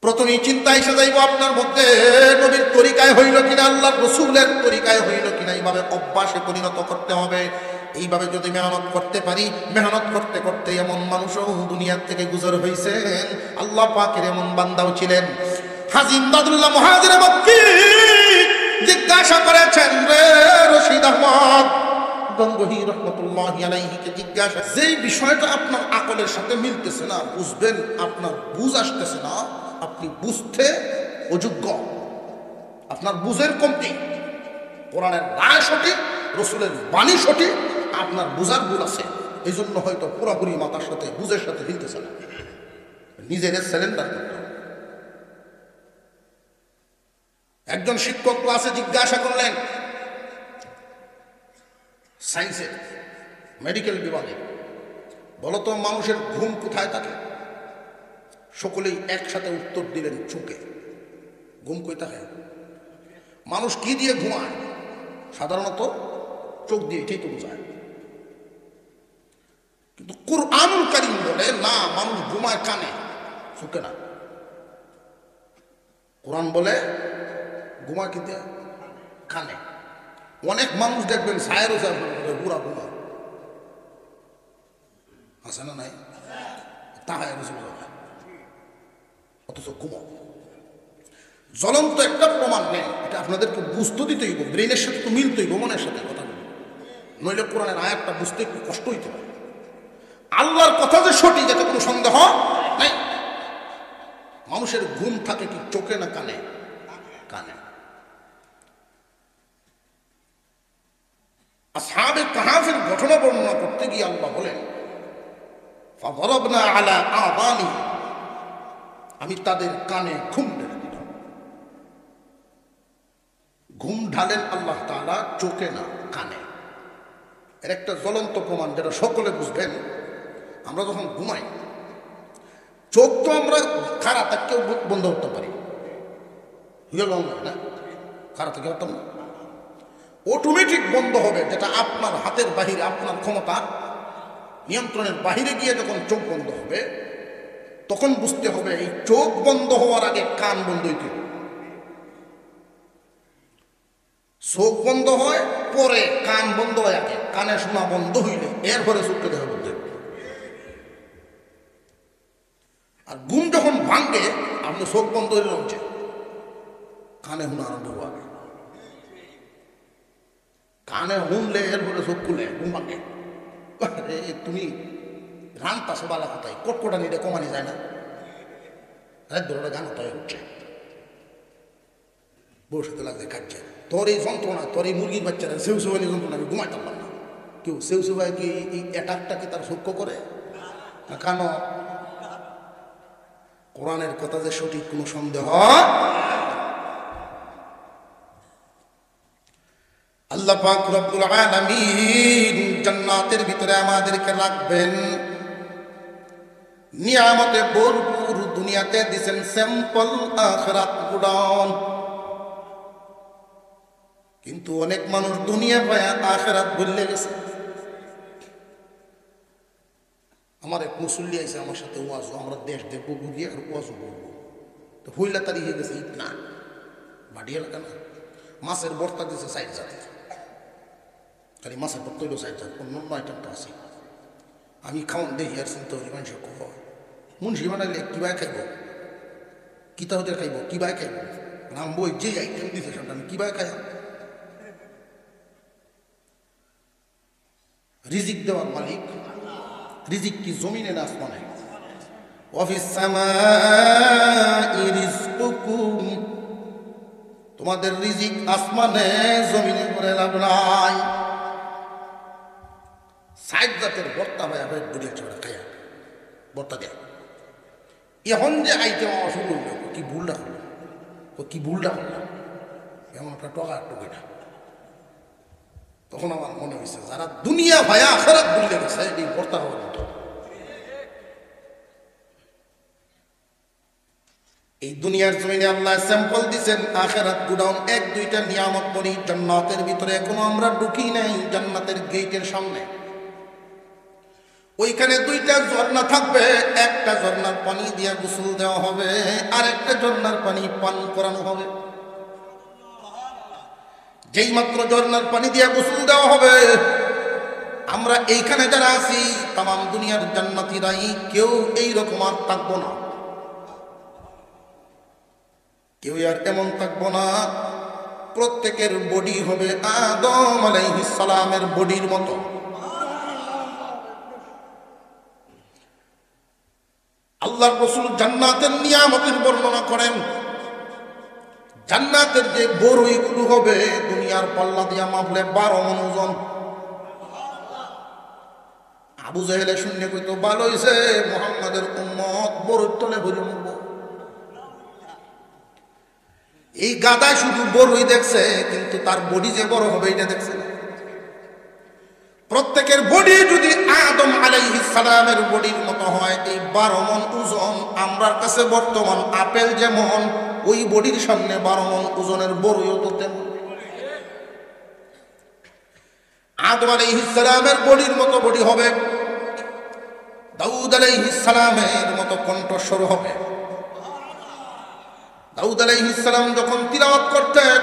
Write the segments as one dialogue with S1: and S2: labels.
S1: প্রথমেই চিন্তা এসে যাইব আপনার মধ্যে নবীর তরিকায় হইল কিনা, আল্লাহর রাসূলের তরিকায় হইল কিনা। এইভাবে অভ্যাসে পরিণত করতে হবে। এইভাবে যদি মেহনত করতে পারি, মেহনত করতে করতে এমন মানুষও দুনিয়ার থেকে গুজর হয়েছেন। আল্লাহ পাকের এমন বান্দাও ছিলেন। হাজী ইমদাদুল্লাহ মুহাজিরে মক্কি জিজ্ঞাসা করেছেন, রে রশিদ আহমদ গঙ্গোহী রহমতুল্লাহি আলাইহিকে জিজ্ঞাসা, যেই বিষয়টা আপনার আকলের সাথে মিলতেছে না, বুঝবেন আপনার বুঝ আসতেছে না, আপনি বুঝতে অযোগ্য, আপনার বুঝের কমতি, কোরআনের রায় সঠিক, রসুলের বাণী সঠিক, আপনার বুঝার ভুল আছে, এই জন্য হয়তো পুরোপুরি মাথার সাথে বুঝের সাথে মিলতেছে না। নিজের সিলিন্ডার করতে। একজন শিক্ষক ক্লাসে জিজ্ঞাসা করলেন, সায়েন্সের মেডিকেল বিভাগে, বলতো মানুষের ঘুম কোথায় থাকে? সকলেই একসাথে উত্তর দিলেন, চোখে। ঘুম কই থাকে? মানুষ কি দিয়ে ঘুমায়? সাধারণত চোখ দিয়ে, এটাই তো বোঝায়। কিন্তু কুরআনুল কারীম বলে না, মানুষ ঘুমায় কানে, চোখে না। কোরআন বলে ঘুমায় কি দিয়ে? কানে। অনেক মানুষ দেখবেন ছায়েরও পুরা ঘুমা আছে না, নাই? তাহায় অথচ ঘুমাও। জ্বলন্ত একটা প্রমাণ নেই, এটা আপনাদেরকে বুঝতে দিতেই হইব, ব্রেনের সাথে তো মিলতে হইব, মনের সাথে কথা বলবো, নইলে কোরআনের আয়াতটা বুঝতে একটু কষ্ট হইতে পারে। আল্লাহর কথা যে সঠিক, এতে কোনো সন্দেহ নাই। মানুষের ঘুম থাকে কি চোখে না কানে? কানে। আসহাবে কাহাফের ঘটনা বর্ণনা করতে গিয়ে আল্লাহ বলেন, ফাদরাবনা আলা আযানিহিম, আমি তাদের কানে ঘুম ঢেলে দিলাম। ঘুম ঢালেন আল্লাহ তাআলা চোখে না, কানে। এর একটা জ্বলন্ত প্রমাণ যেটা সকলে বুঝবেন, আমরা যখন ঘুমাই, চোখ তো আমরা খাড়া থাকতেও বন্ধ করতে পারি, না? খাড়া থেকে হতাম না, অটোমেটিক বন্ধ হবে, যেটা আপনার হাতের বাহিরে, আপনার ক্ষমতা নিয়ন্ত্রণের বাহিরে গিয়ে যখন চোখ বন্ধ হবে, তখন বুঝতে হবে এই চোখ বন্ধ হওয়ার আগে কান বন্ধ হইতে হবে। চোখ বন্ধ হয় পরে, কান বন্ধ হয় আগে। কানে শোনা বন্ধ হইলে এরপরে চোখটা দেখা বলতে হবে। আর ঘুম যখন ভাঙে, আপনি চোখ বন্ধ হইলে হচ্ছে কানে শোনা আরম্ভ হবে। কানে শুনলে এরপরে চোখ খুলে ঘুম ভাঙে। তুমি রানতাছো বালা কোথায়, কটকটা নিতে কমানি যায় না? ধরে গান কোথায় হচ্ছে, বসে লাগছে কাটছে। তোর এই যন্ত্রণা, তোর এই মুরগির বাচ্চারা সেউ সেবানি যন্ত্রণা, আমি ঘুমাইতে পারলাম না। কেউ সেউ সেবাই কি এই অ্যাটাকটাকে তার সূক্ষ্ম করে? কেন? কোরআনের কথা যে সঠিক, কোনো সন্দেহ। আল্লাহ পাক রব্বুল আলামিন জান্নাতের ভিতরে আমাদেরকে রাখবেন, নিয়ামতে ভরপুর। দুনিয়াতে দিবেন স্যাম্পল, আখিরাত গুডাউন। কিন্তু অনেক মানুষ দুনিয়া পায় আখিরাত ভুলে গেছে। আমার এক মুসল্লি আছে আমার সাথে ওয়াজ, আমরা দেশ দেখবো বুঝি আর ওয়াজও বলবো, তো হইলা তারি হয়ে গেছে ঈদ না বাড়িয়ে লাগা না। মাছের বর্তা দিয়েছে ৬০ জাতি, খালি মাছের বর্তা হইল ৬০ জাতি, অন্য আইটেম তো আছে। আমি খাওয়ান দেখি আর চিন্তা করি, মানুষের কহ মুন্সি বানাইলে কিবাই খাইব, কিতা হতে খাইব, কিবাই খাইব, নাম বই যে আইটেম দিতে সেটা আমি কিবাই খাই। রিজিক দেওয়ার মালিক, রিজিক কি জমিনে না আসমানে? ওয়াফিস সামাই রিজকুকুম, তোমাদের রিজিক আসমানে জমিনে করে লাভ নাই। ৬০ জাতের ভর্তা ভাই আবার বুড়িয়া চড়া খাইয়া ভর্তা দেয়। এখন যে আইটেম আমার শুরু হইল, কি ভুলটা হলো, কি ভুলটা হলো, এমন একটা টকা টুকিটা। তখন আমার মনে হয়েছে যারা দুনিয়া ভায়া আখিরাত ভুলে গেছে, এই ভর্তা হওয়ার মতো। এই দুনিয়ার জমিনে আল্লাহ স্যাম্পল দিচ্ছেন, আখিরাত গুডাউন। ১-২টা নিয়ামত বলি, জান্নাতের ভিতরে এখনো আমরা ঢুকি নাই, জান্নাতের গেটের সামনে ওইখানে দুইটা ঝর্ণা থাকবে, একটা ঝর্ণার পানি দিয়ে গোসল দেওয়া হবে, আর একটা ঝর্ণার পানি পান করানো হবে। যেই মাত্র ঝর্ণার পানি দিয়ে গোসল দেওয়া হবে, আমরা এইখানে যারা আছি তামাম দুনিয়ার জান্নাতীরাই কেউ এইরকম আর থাকবো না, কেউ আর এমন থাকবো না। প্রত্যেকের বডি হবে আদম আলাইহিস সালামের বডির মতো। আল্লাহর রাসূল জান্নাতের নিয়ামতের বর্ণনা করেন, জান্নাতের যে বড়ইগুলো হবে দুনিয়ার পাল্লা দিয়া মাপলে 12 মণ ওজন। আবু জাহেলে শুনে কইতো ভালো হইছে মুহাম্মাদের উম্মত বড়ইর তলে ভরে মরব। এই গাদায় শুধু বড়ই দেখছে, কিন্তু তার বডি যে বড় হবে এটা দেখছে না। প্রত্যেকের বডি যদি আদম আলাইহিস সালামের বডির মতো হয়, এই 12 মণ ওজন আমরার কাছে বর্তমান আপেল যেমন, ওই বডির সামনে 12 মণ ওজনের বড়ইও তো তেমন। আদম আলাইহিস সালামের বডির মতো বডি হবে, দাউদ আলাইহিস সালামের মতো কণ্ঠস্বর হবে। দাউদ আলাইহিস সালাম যখন তিলাওয়াত করতেন,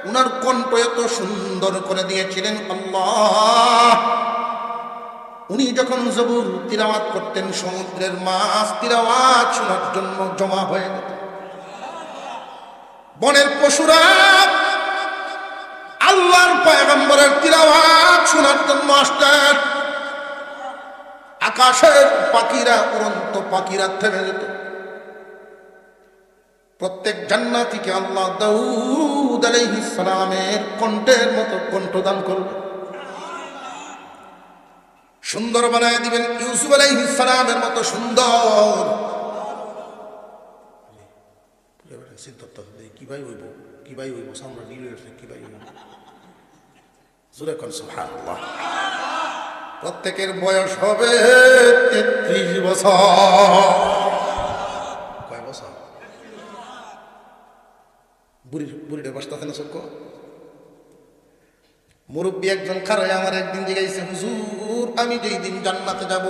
S1: উনার কণ্ঠ এত সুন্দর করে দিয়েছিলেন আল্লাহ। উনি যখন জবুর তিলাওয়াত করতেন, সমুদ্রের মাছ তিলাওয়াত শোনার জন্য জমা হয়ে যেত। বনের পশুরা আল্লাহর পয়গম্বরের তিলাওয়াত শোনার জন্য আসতেন। আকাশের পাখিরা, উড়ন্ত পাখিরা থেমে যেত। প্রত্যেক জান্নাতীকে আল্লাহ দাউদ আলাইহিস সালামের কণ্ঠের মতো কণ্ঠদান করবে, সুন্দর বানায় দিবেন, ইউসুফ আলাইহিস সালামের মতো সুন্দর। কি ভাই হইব, কি ভাই হইব, সামরা নিলে কি ভাই হইব, জোরে কোন সুবহানাল্লাহ। প্রত্যেকের বয়স হবে 33 বছর। কয় বছর? বুড়িটা বসতে না চোখ। মুরব্বী একজন খারাই আমার একদিন জিজ্ঞাসা, হুজুর আমি যেই দিন জান্নাতে যাব,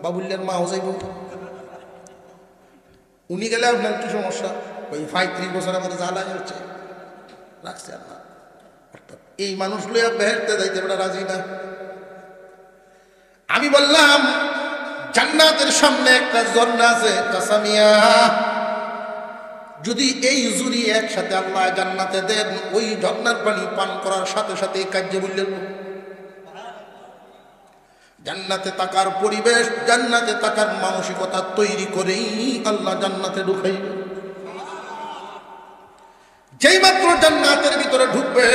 S1: বাবুল্যের মাও যাইব, উনি গেলে আপনার কি সমস্যা? ওই 35 বছর আমাদের জ্বালাই হচ্ছে রাখছে আল্লাহ। অর্থাৎ এই মানুষগুলো বেহেশতে যাইতে বেটা রাজি না। আমি বললাম জান্নাতের সামনে একটা ঝর্ণা আছে কাসামিয়া, যদি এই জুরি একসাথে আল্লাহ জান্নাতে দেন, ওই ঝর্ণার পানি পান করার সাথে সাথে কার্যে বললেন জান্নাতে থাকার পরিবেশ, জান্নাতে থাকার মানসিকতা তৈরি করেই আল্লাহ জান্নাতে ঢুকাইবে। যেই মাত্র জান্নাতের ভিতরে ঢুকবে,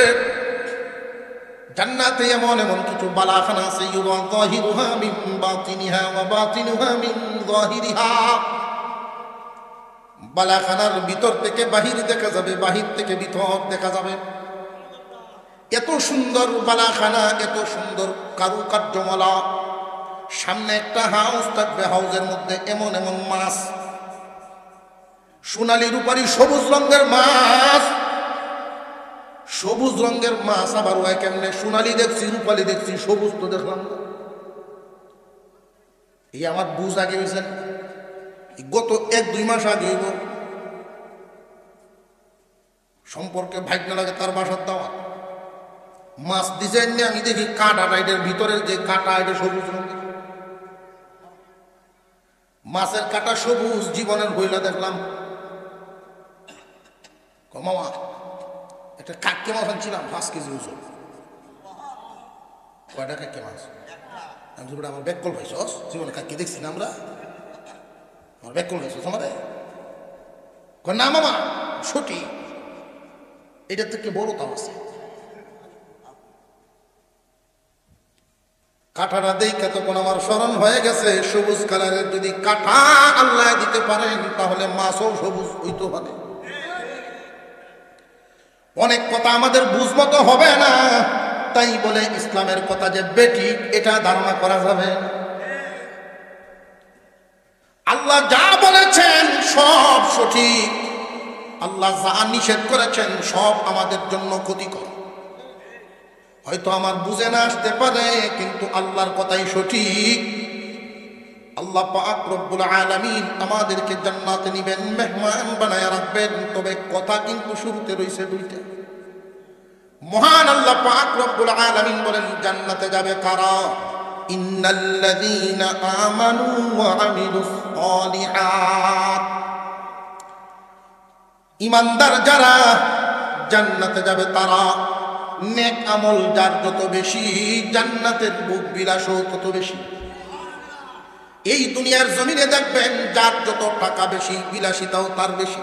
S1: জান্নাতে এমন এমন কিছু বালাখানা আছে, ইউযাহিরুহা মিন বাতিনিহা ওয়া বাতিনুহা মিন যাহিরিহা। বালাখানার ভিতর থেকে বাহির দেখা যাবে, বাহির থেকে ভিতর দেখা যাবে। এত সুন্দর বালাখানা, এত সুন্দর কারুকার্যমলা। সামনে একটা হাউস থাকবে, হাউসের মধ্যে এমন এমন মাছ, সোনালী রূপালী সবুজ রঙের মাছ। সবুজ রঙের মাছ আবার ওই কেমনে? সোনালী দেখছি, রূপালী দেখছি, সবুজ তো দেখলাম না। এই আমার বুঝ আগে হয়েছেন গত 1-2 মাস আগে সম্পর্কে ভাগ্য লাগে তার বাসার দেওয়া মাছ ডিজাইন নিয়ে আমি দেখি কাঁটা রাইডের ভিতরের যে কাঁটা, এটা সবুজ রঙের মাছের কাঁটা সবুজ। জীবনের হইলা দেখলাম মামা একটা কাককে মাছ আনছিলাম 5 কেজি ওজন। কয়টা কাককে মাছ? আমার ব্যাককল হয়েছ, জীবনে কাককে দেখছি না আমরা, আমার ব্যাককল হয়েছ আমার না মামা সঠিক, এটার থেকে বড় দাম আছে। কাঁটাটা দেখে তখন আমার স্মরণ হয়ে গেছে, সবুজ কালারের যদি কাঁটা আল্লাহ দিতে পারেন তাহলে মাছও সবুজ হইতে পারে। অনেক কথা আমাদের বুঝমতো হবে না, তাই বলে ইসলামের কথা যে বেটি এটা ধারণা করা যাবে। আল্লাহ যা বলেছেন সব সঠিক, আল্লাহ যা নিষেধ করেছেন সব আমাদের জন্য ক্ষতিকর। হয়তো আমার বুঝে না আসতে পারে, কিন্তু আল্লাহর কথাই সঠিক। আল্লাহ পাক রব্বুল আলামিন আমাদেরকে জান্নাতে নিবেন, মেহমান বানায় রাখবেন। তবে কথা কিন্তু শুরুতে রয়েছে দুইটা। মহান আল্লাহ পাক রব্বুল আলামিন বলেন জান্নাতে যাবে কারা? ইন্নাল্লাযীনা আমানু ওয়া আমিলুস সালিহাত। ঈমানদার যারা জান্নাতে যাবে তারা, নেক আমল যার যত বেশি জান্নাতের ভোগ বিলাসও তত বেশি। এই দুনিয়ার জমিনে দেখবেন যার যত টাকা বেশি বিলাসিতাও তার বেশি।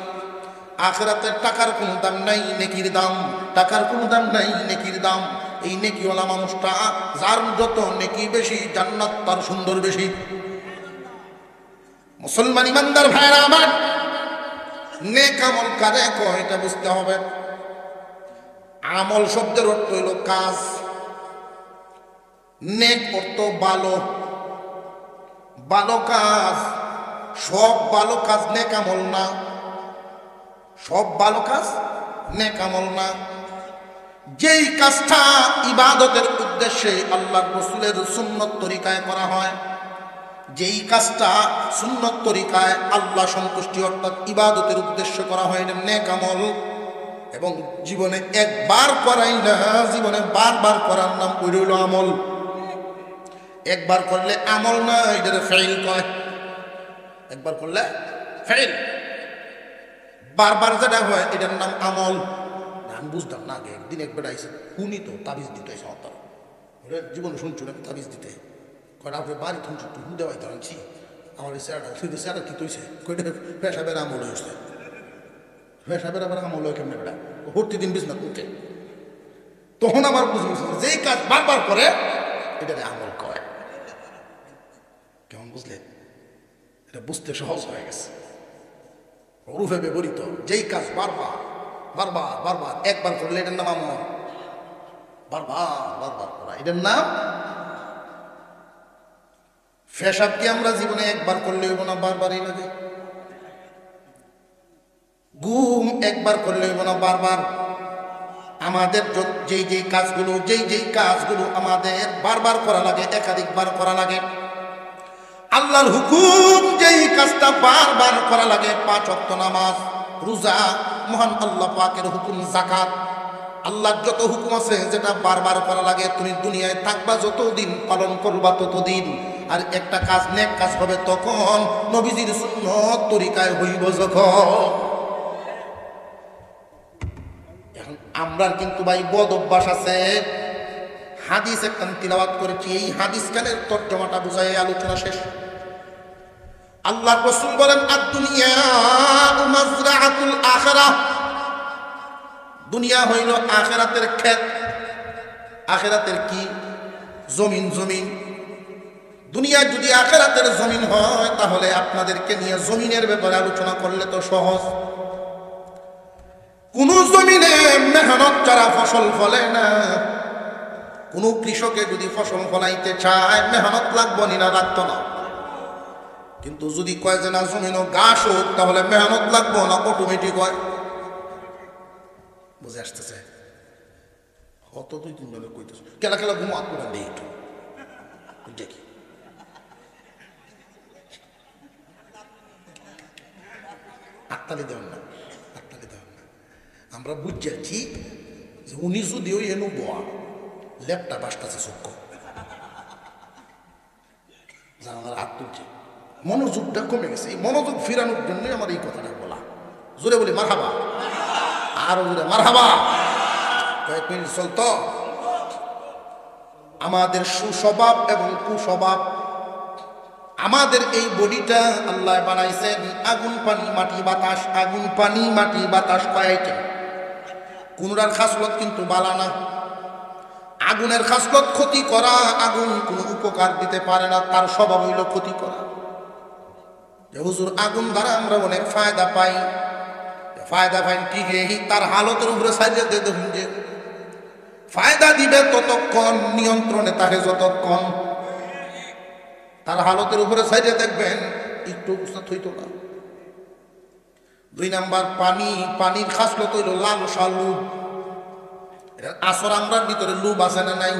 S1: আখিরাতের টাকার কোনো দাম নাই, নেকির দাম। টাকার কোনো দাম নাই, নেকির দাম। এই নেকিওয়ালা মানুষটা যার যত নেকি বেশি জান্নাত তার সুন্দর বেশি। মুসলমান ইমানদার ভাইরা আমার, নেক আমল কারে কয় এটা বুঝতে হবে। আমল শব্দের অর্থ হইল কাজ, নেক অর্থ ভালো, ভালো কাজ। সব ভালো কাজ নেক আমল না, সব ভালো কাজ নেক আমল না। যেই কাজটা ইবাদতের উদ্দেশ্যে আল্লাহর রাসূলের সুন্নত তরিকায় করা হয়, যেই কাজটা সুন্নত তরিকায় আল্লাহ সন্তুষ্টি অর্থাৎ ইবাদতের উদ্দেশ্য করা হয় এটা নেক আমল। এবং জীবনে একবার করাই না, জীবনে বারবার করার নাম ওই রইল আমল। একবার করলে আমল না, এটারে ফেইল কয়। একবার করলে ফেইল, বারবার যেটা হয় এটার নাম আমল। আমি বুঝতাম না আগে, একদিন একবার আইসে শুনি তো তাবিজ দিতে আইসে আমার তারা জীবনে শুনছো না তাবিজ দিতে কয় আপনার বাড়ি শুনছো হুন দেওয়াই তো আনছি আমার স্যারা কি তৈছে কইটা পেশাবের আমল হয়েছে। পেশাবের আবার আমল হয় কেমন বেটা প্রতিদিন বিছনা উঠে। তখন আমার বুঝে গেছে যেই কাজ বারবার করে এটারে আমল কয়। কেমন বুঝলেন? এটা বুঝতে সহজ হয়ে গেছে। রূপে ব্যবহৃত যেই কাজ বারবার বারবার বারবার একবার করলে এটার নাম আমল, বারবার বারবার করা এটার নাম। পেশাব কি আমরা জীবনে একবার করলে হইব না, বারবারই লাগে? ঘুম একবার করলে হইব না, বারবার? আমাদের যেই যেই কাজগুলো আমাদের বারবার করা লাগে, একাধিকবার করা লাগে। আল্লাহর হুকুম যেই কাজটা বারবার করা লাগে, 5 ওয়াক্ত নামাজ, রোজা, মহান আল্লাহ পাকের হুকুম যাকাত, আল্লাহর যত হুকুম আছে যেটা বারবার করা লাগে, তুমি দুনিয়ায় থাকবা যতদিন পালন করবা ততদিন। আর একটা কাজ নেক কাজ হবে তখন নবীজির সুন্নত তরিকায় হইব যখন। এখন আমরা কিন্তু ভাই বদ অভ্যাস আছে। হাদিস একটা তিলাওয়াত করেছি, এই হাদিস খানের তর্জমাটা বুঝাই আলোচনা শেষ। আল্লাহর রাসূল বলেন আদ-দুনিয়া মাযরাআতুল আখিরাহ, দুনিয়া হইল আখিরাতের ক্ষেত। আখিরাতের কি? জমিন। জমিন দুনিয়া যদি আখিরাতের জমিন হয় তাহলে আপনাদেরকে নিয়ে জমিনের ব্যাপারে আলোচনা করলে তো সহজ। কোন জমিনে মেহনত ছাড়া ফসল ফলে না। কোন কৃষকে যদি ফসল ফলাইতে চায় মেহনত লাগবো না, লাগতো না। কিন্তু যদি কয় যে না জমিনও ঘাস হোক তাহলে মেহনত লাগবো না, অটোমেটিক হয়। বুঝে আসতেছে? হত 2-3 জনের কইতেছ খেলা খেলা ঘুম আত্মা দেই একটু দেখি। আত্মালি দেবেন না, আত্মালি দেবেন না। আমরা বুঝছি যে উনি যদিও এনু বোয়া লেপটা বাসটাছে চক্ষু জানালার হাত তুলছে, মনোযোগটা কমে গেছে। এই মনোযোগ ফিরানোর জন্যই আমার এই কথাটা বলা। জোরে বলি মারহাবা, আরো জোরে মারহাবা। কয়েক মিনিট চলতো। আমাদের সুস্বভাব এবং কুস্বভাব, আমাদের এই বডিটা আল্লাহ বানাইছেন আগুন পানি মাটি বাতাস। আগুন পানি মাটি বাতাস কয়টা? কোনটার খাসলত কিন্তু বালা না। আগুনের খাসলত ক্ষতি করা, আগুন কোনো উপকার দিতে পারে না, তার স্বভাব হইল ক্ষতি করা। হুজুর আগুন দ্বারা আমরা অনেক ফায়দা পাই, ফায়দা পাই ঠিকই, তার হালতের উপরে সাইজে দেখুন যে ফায়দা দিবে ততক্ষণ, নিয়ন্ত্রণে থাকে যতক্ষণ। তার হালতের উপরে সাইডে দেখবেন একটু উস্তাদ হইতো না। 2 নাম্বার পানি, পানির খাসলত হইল লালসা লোভ। আসর আমরার ভিতরে লোভ আছে না নাই?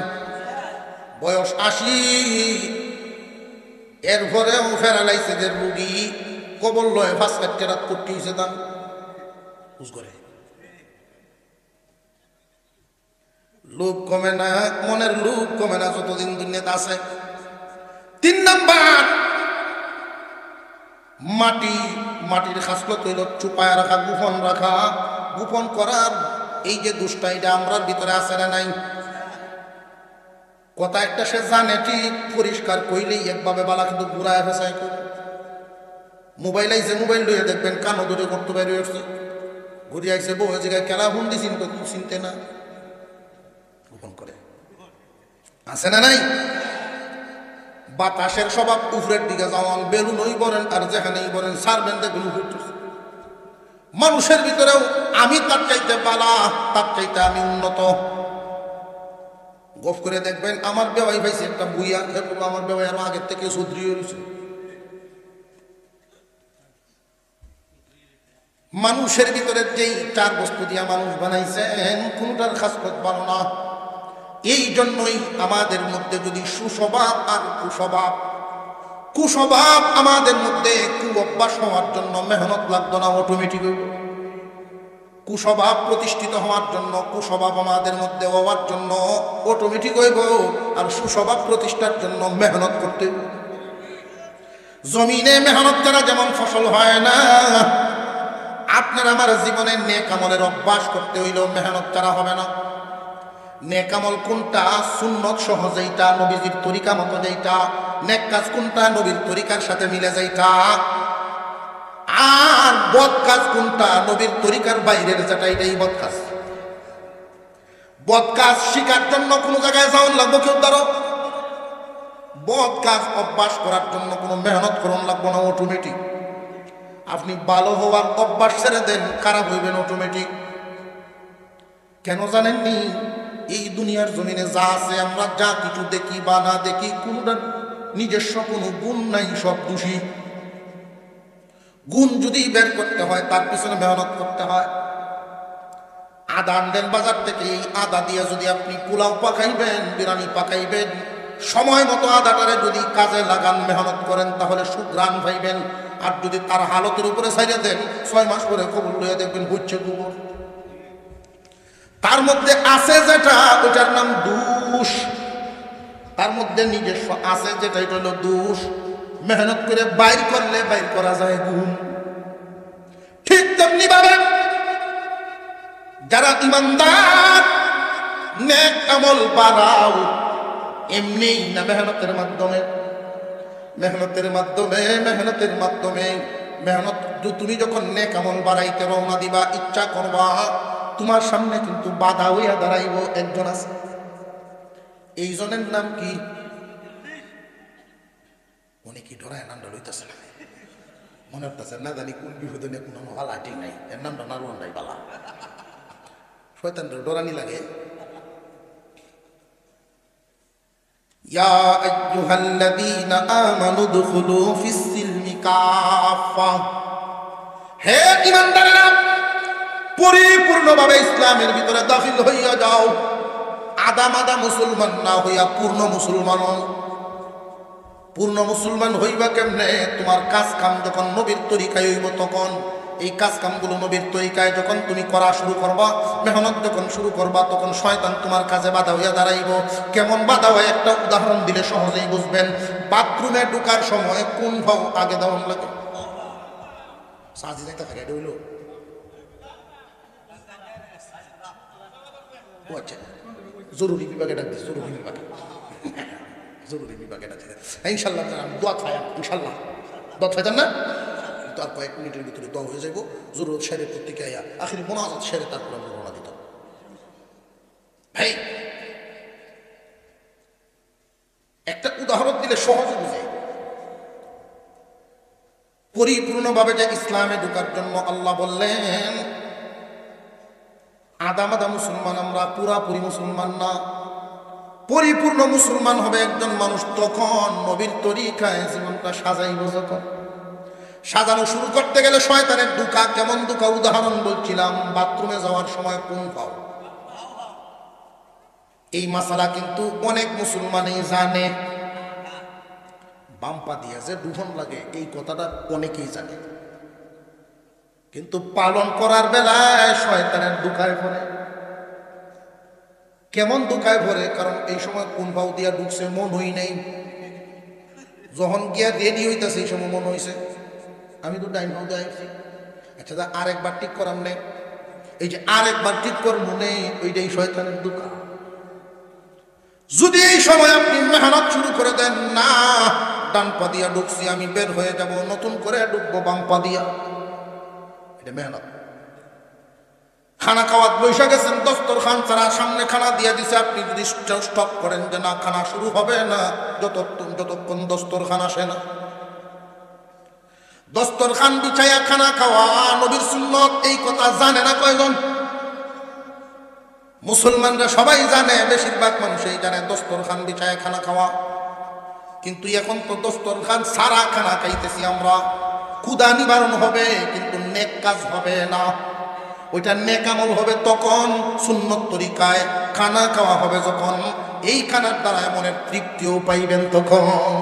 S1: বয়স 80, এরপরেও প্যারালাইসিসের রুগী কবল লয় 5 লাখ টাকা করতে হয়েছে দাম বুঝ করে। লোভ কমে না, মনের লোভ কমে না যতদিন দুনিয়াতে আছে। 3 নাম্বার, মাটির খাসলত হইল চুপায় রাখা, গোপন রাখা। গোপন করার এই যে দুষ্টাইটা আমরার ভিতরে আছে না নাই? কথা একটা সে জানে ঠিক, পরিষ্কার কইলেই একভাবে বালা, কিন্তু ঘুরায় ফেসায় করে। মোবাইল আইসে, মোবাইল লইয়া দেখবেন কানো ধরে করতে বাইরে আসছে, ঘুরে আইসে বহু জায়গায় কেলা হুন্দি চিনতে না, গোপন করে। আছে না নাই? বাতাসের স্বভাব উপরের দিকে যাওয়ান, বেলুনই বলেন আর যেখানেই বলেন সারবেন দেখবেন ঘুরতেছে। মানুষের ভিতরেও আমি তার চাইতে বালা, তার চাইতে আমি উন্নত। গফ করে দেখবেন আমার বেওয়াই ভাইছে একটা বুইয়া, আমার বেওয়াই আরো আগের থেকে সুদৃঢ় হয়েছে। মানুষের ভিতরে যেই 4 বস্তু দিয়া মানুষ বানাইছেন, কোনটার খাসলত ভালো না। এই জন্যই আমাদের মধ্যে যদি সুস্বভাব আর কুস্বভাব আমাদের মধ্যে কুঅভ্যাস হওয়ার জন্য মেহনত লাগতো না, অটোমেটিক হইব। কুস্বভাব প্রতিষ্ঠিত হওয়ার জন্য, কুস্বভাব আমাদের মধ্যে হওয়ার জন্য অটোমেটিক হইব। আর সুস্বভাব প্রতিষ্ঠার জন্য মেহনত করতে হইব। জমিনে মেহনত ছাড়া যেমন ফসল হয় না, আপনার আমার জীবনে নেক আমলের অভ্যাস করতে হইলেও মেহনত ছাড়া হবে না। নেক আমল কোনটা? সুন্নত সহ যেইটা, নবীজির তরিকা মতো যেইটা। নেক কাজ কোনটা? নবীর তরিকার সাথে মিলে যেইটা। আর বদ কাজ কোনটা? নবীর তরিকার বাইরের যেটা, এটাই বদ কাজ। বদ কাজ শিকার জন্য কোন জায়গায় যাওয়ান লাগবো কেউ ধরো। বদ কাজ অভ্যাস করার জন্য কোনো মেহনত করুন লাগবো না, অটোমেটিক। আপনি ভালো হওয়ার অভ্যাস ছেড়ে দেন, খারাপ হইবেন অটোমেটিক। কেন জানেননি? এই দুনিয়ার জমিনে যা আছে, আমরা যা কিছু দেখি বা না দেখি, কোনটার নিজস্ব কোনো গুণ নাই, সব দোষী। গুণ যদি বের করতে হয় তার পিছনে মেহনত করতে হয়। আদা আনবেন বাজার থেকে, এই আদা দিয়ে যদি আপনি পোলাও পাকাইবেন, বিরিয়ানি পাকাইবেন, সময় মতো আদাটারে যদি কাজে লাগান, মেহনত করেন, তাহলে সুঘ্রাণ পাইবেন। আর যদি তার হালতের উপরে ছাইড়ে দেন, 6 মাস পরে কবুল লইয়া দেখবেন হচ্ছে গোবর। তার মধ্যে আছে যেটা, ওটার নাম দোষ। তার মধ্যে নিজস্ব আছে যেটা, এটা হলো দোষ। মেহনত করে বাইর করলে বাইর করা যায় গুণ। ঠিক তেমনি ভাবে যারা ইমানদার, নেক আমল বাড়াও এমনি না, মেহনতের মাধ্যমে। তুমি যখন নেক আমল বাড়াইতে রওনা দিবা, ইচ্ছা করবা, তোমার সামনে কিন্তু বাধা হইয়া দাঁড়াইব একজন আছে। এই জনের নাম কি? উনি কি ডরায় নামটা লইতেছে না, মনে হচ্ছে না জানি কোন বিপদে নিয়ে কোনো ভালা ঠিক নাই, এর নামটা নারুয়ান নাই বালা। শয়তানদের ডরানি লাগে। ইয়া আইয়ুহাল্লাযীনা আমানু দুখুলু ফিস-সিলমি কাফা। হে ঈমানদারেরা, পরিপূর্ণভাবে ইসলামের ভিতরে দাখিল হইয়া যাও। আদা মুসলমান না হইয়া পূর্ণ মুসলমান হও। পূর্ণ মুসলমান হইবা কেমনে? তোমার কাজ কাম যখন নবীর তরিকায় হইব, তখন এই কাজ কামগুলো নবীর তরিকায় যখন তুমি করা শুরু করবা, মেহনত যখন শুরু করবা, তখন শয়তান তোমার কাজে বাধা হইয়া দাঁড়াইব। কেমন বাধা হয় একটা উদাহরণ দিলে সহজেই বুঝবেন। বাথরুমে ঢোকার সময় কোন ভাও আগে দেওয়ান লাগে? সাজি যাইতে থাকে, এটা হইল আচ্ছা, জরুরি বিভাগে ডাক দিচ্ছে, জরুরি বিভাগে ডাক দিচ্ছে। ইনশাল্লাহ আমি দোয়া খাই, ইনশাল্লাহ দোয়া খাইতাম না তো, আর কয়েক মিনিটের ভিতরে দোয়া হয়ে যাবো। জরুরত সেরে প্রত্যেকে আয়া আখির মোনাজাত সেরে তারপর আমি রওনা দিতাম। ভাই একটা উদাহরণ দিলে সহজে বুঝে। পরিপূর্ণভাবে যে ইসলামে ঢোকার জন্য আল্লাহ বললেন, আদা মুসলমান আমরা, পুরাপুরি মুসলমান না। পরিপূর্ণ মুসলমান হবে একজন মানুষ তখন নবীর তরিকায় জীবনটা সাজাইব। যখন সাজানো শুরু করতে গেলে শয়তানের দুকা, কেমন দুকা? উদাহরণ বলছিলাম, বাথরুমে যাওয়ার সময় কোন পাও? এই মাসালা কিন্তু অনেক মুসলমানই জানে। বাম্পা দিয়া যে দুহন লাগে এই কথাটা অনেকেই জানে, কিন্তু পালন করার বেলায় শয়তানের দুকায় পড়ে। কেমন দুকায় পড়ে? কারণ এই সময় কোন ভাও দিয়া ঢুকছে মন হই নাই, যখন গিয়া রেডি হইতেছে এই সময় মন হইছে আমি তো ডাইন ভাও দিয়ে আইছি। আচ্ছা আরেকবার ঠিক করাম নেই, এই যে আরেকবার ঠিক করবো নেই, ওইটাই শয়তানের দুকা। যদি এই সময় আপনি মেহনত শুরু করে দেন, না ডান পা দিয়া ঢুকছি আমি বের হয়ে যাব, নতুন করে ঢুকবো বাম পা দিয়া, এটা মেহনত। খানা খাওয়াত বৈশা গেছেন, দস্তরখান ছাড়া সামনে খানা দিয়া দিছে, আপনি যদি স্টপ করেন যে না খানা শুরু হবে না যতক্ষণ দস্তরখান আসে না। দস্তরখান বিছাইয়া খানা খাওয়া নবীর সুন্নত, এই কথা জানে না কয়জন? মুসলমানরা সবাই জানে, বেশিরভাগ মানুষই জানে দস্তরখান বিছাইয়া খানা খাওয়া। কিন্তু এখন তো দস্তরখান সারা খানা খাইতেছি আমরা। ক্ষুধা নিবারণ হবে কিন্তু নেক কাজ হবে না। ওইটা নেক আমল হবে তখন, সুন্নত তরিকায় খানা খাওয়া হবে যখন, এই খানার দ্বারা মনের তৃপ্তিও পাইবেন তখন।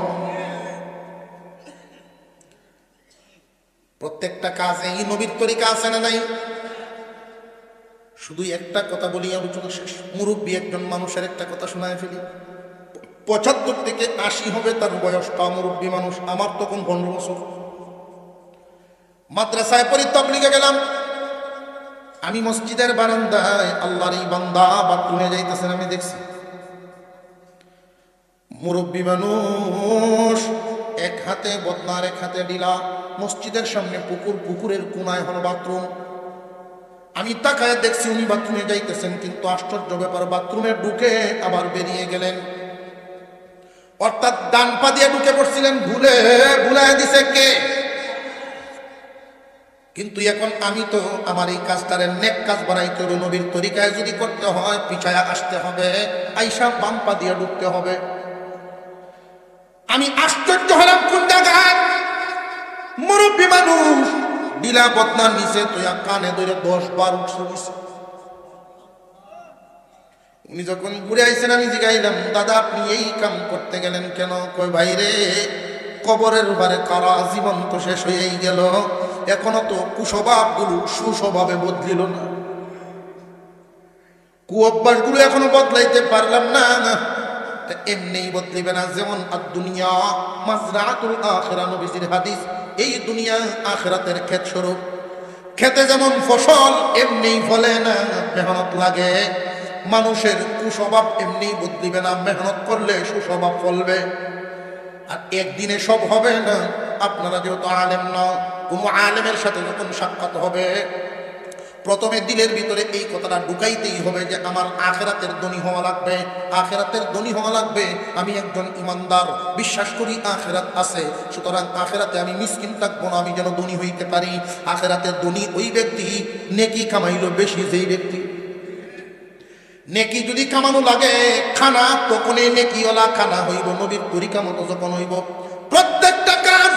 S1: প্রত্যেকটা কাজে এই নবীর তরিকা আছে না নাই? শুধু একটা কথা বলি, আলোচনা শেষ। মুরব্বী একজন মানুষের একটা কথা শোনায় ফেলি। 75 থেকে 80 হবে তার বয়সটা, মুরব্বী মানুষ। আমার তখন 15 বছর। মাদ্রাসায় পড়ি, তাবলীগে গেলাম। আমি মসজিদের বারান্দায় আল্লাহর এই বান্দা বাথরুমে যাইতেছেন, আমি দেখছি মুরব্বী মানুষ, এক হাতে বদনার এক হাতে ডিলা। মসজিদের সামনে পুকুর, পুকুরের কোনায় হলো বাথরুম। আমি তাকায় দেখছি উনি বাথরুমে যাইতেছেন, কিন্তু আশ্চর্য ব্যাপার, বাথরুমে ঢুকে আবার বেরিয়ে গেলেন। অর্থাৎ ডান পা দিয়ে ঢুকে পড়ছিলেন, ভুলায় দিছে কে? কিন্তু এখন আমি তো আমার এই কাজটারে নেক কাজ বানাইতে হবে। নবীর তরিকায় যদি করতে হয় পিছায়া আসতে হবে, আইসা বাম পা দিয়ে ঢুকতে হবে। আমি আশ্চর্য হলাম, কোন জায়গায় মুরব্বী মানুষ ডিলা বদনার নিচে তুই কানে ধরে 10 বার উঠছে। উনি যখন ঘুরে আইছেন, আমি জিগাইলাম, দাদা আপনি এই কাম করতে গেলেন কেন? কই ভাইরে, কবরের উপরে কারা জীবন তো শেষ হয়েই গেল, এখনো তো কুস্বভাব গুলো সুস্বভাবে বদলিল না, কুঅভ্যাস গুলো এখনো বদলাইতে পারলাম না। এমনি বদলিবে না। যেমন দুনিয়া মাজরাতুল আখিরা, নবীজির হাদিস, এই দুনিয়া আখিরাতের ক্ষেত স্বরূপ। খেতে যেমন ফসল এমনি ফলে না, মেহনত লাগে। মানুষের কুস্বভাব এমনি বদলিবে না, মেহনত করলে সুস্বভাব ফলবে। আর একদিনে সব হবে না। আপনারা যেহেতু আলেম না, কোন আলেমের সাথে যখন সাক্ষাৎ হবে, প্রথমে দিলের ভিতরে এই কথাটা ঢুকাইতেই হবে যে আমার আখিরাতের ধনী হওয়া লাগবে, আখিরাতের ধনী হওয়া লাগবে। আমি একজন ইমানদার, বিশ্বাস করি আখিরাত আছে, সুতরাং আখিরাতে আমি মিসকিন থাকবো না, আমি যেন ধনী হইতে পারি। আখিরাতের ধনী ওই ব্যক্তি নেকি কামাইলো বেশি, যেই ব্যক্তি নেকি যদি কামানো লাগে খানা, তখন এই নেকিওয়ালা খানা হইব, নবীর তরিকা মতো যখন হইব। প্রত্যেকটা কাজ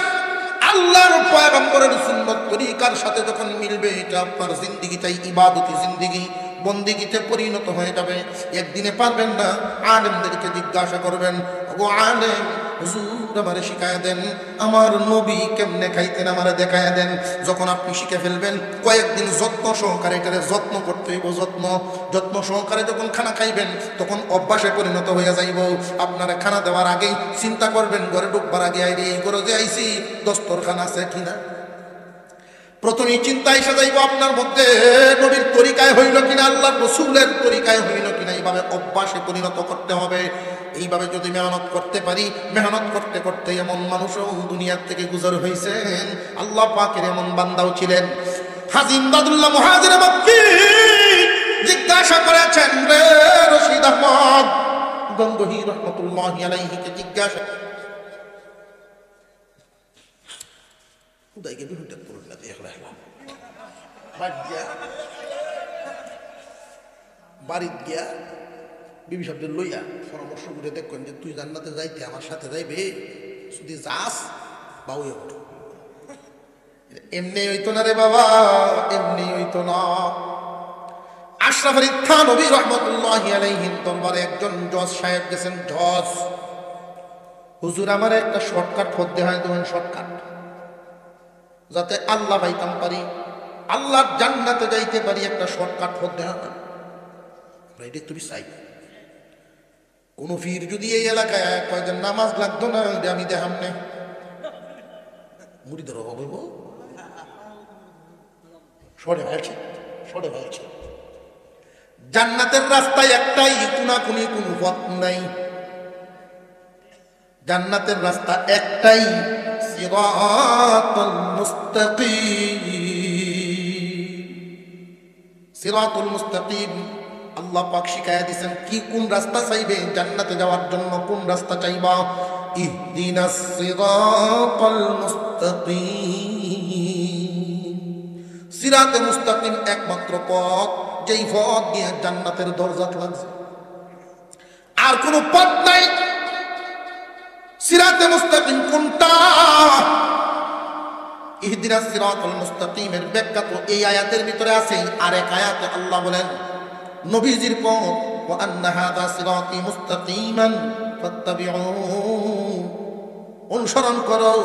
S1: আল্লাহর পয়গম্বরের সুন্নত তরিকার সাথে যখন মিলবে, এটা আপনার জিন্দিগিটাই ইবাদতি জিন্দিগি, বন্দিগিতে পরিণত হয়ে যাবে। একদিনে পারবেন না, আলেমদেরকে জিজ্ঞাসা করবেন, ও আলেম হুজুর আমারে শিখায় দেন, আমার নবী কেমনে খাইতেন আমারে দেখায় দেন। যখন আপনি শিখে ফেলবেন, কয়েকদিন যত্ন সহকারে এটারে যত্ন করতে হইব। যত্ন সহকারে যখন খানা খাইবেন, তখন অভ্যাসে পরিণত হয়ে যাইব। আপনারা খানা দেওয়ার আগেই চিন্তা করবেন, ঘরে ঢুকবার আগে আইরে এই ঘরে যে আইছি দস্তরখান আছে কিনা। প্রথমেই চিন্তা এসে যাইব আপনার মধ্যে, নবীর তরিকায় হইল কিনা, আল্লাহর রাসূলের তরিকায় হইল কিনা। এইভাবে অভ্যাসে পরিণত করতে হবে। এইভাবে যদি মেহনত করতে পারি, মেহনত করতে করতে এমন মানুষও দুনিয়ার থেকে গুজর হয়েছেন। আল্লাহ পাকের এমন বান্দাও ছিলেন। হাজী ইমদাদুল্লাহ মুহাজির মক্কি জিজ্ঞাসা করেছেন, রে রশিদ আহমদ গঙ্গোহী রহমাতুল্লাহি আলাইহিকে জিজ্ঞাসা, খুদাইকে বিরুদ্ধে করুন না, দেখলা বাড়িত গিয়া বিবি সাহেবদের লইয়া পরামর্শ করে দেখবেন যে তুই জান্নাতে যাইতে আমার সাথে যাইবে, যদি যাস বাউ ওঠো। এমনি হইতো না রে বাবা, এমনি হইতো না। আশরাফ আলী থানভী রহমতুল্লাহি আলাইহির দরবারে একজন জজ সাহেব গেছেন। জজ, হুজুর আমার একটা শর্টকাট হতে হয়, দেবেন শর্টকাট, যাতে আল্লাহ পাইতাম পারি, আল্লাহর জান্নাতে যাইতে পারি, একটা শর্টকাট হতে হবে। এটা তুমি চাই। কোন ফির যদি এই এলাকায় কয়েকজন নামাজ লাগতো না, আমি দেখাম না, মুড়ি ধরো বলবো সরে হয়েছে, সরে হয়েছে। জান্নাতের রাস্তায় একটাই, কোনাকুনি কোনো পথ নাই। জান্নাতের রাস্তা একটাই, সিরাতুল মুস্তাকিম। সিরাতুল মুস্তাকিম আল্লাহ পাক শিখায়া দিয়েছেন কি কোন রাস্তা চাইবে জান্নাতে যাওয়ার জন্য, কোন রাস্তা চাইবা, ইহদিনাস সিরাতাল মুস্তাকিম। সিরাতে মুস্তাকিম একমাত্র পথ, যেই পথ দিয়ে জান্নাতের দরজা লাগছে, আর কোন পথ নাই। সিরাতে মুস্তাকিম কোনটা? ইহদিনাস সিরাতাল মুস্তাকিমের ব্যাখ্যা তো এই আয়াতের ভিতরে আছে। আরেক আয়াতে আল্লাহ বলেন নবীজির পথ, ওয়া আন্না হাযা সিরাতি মুস্তাকিমান ফাত্তাবিউহু, অনুসরণ করো,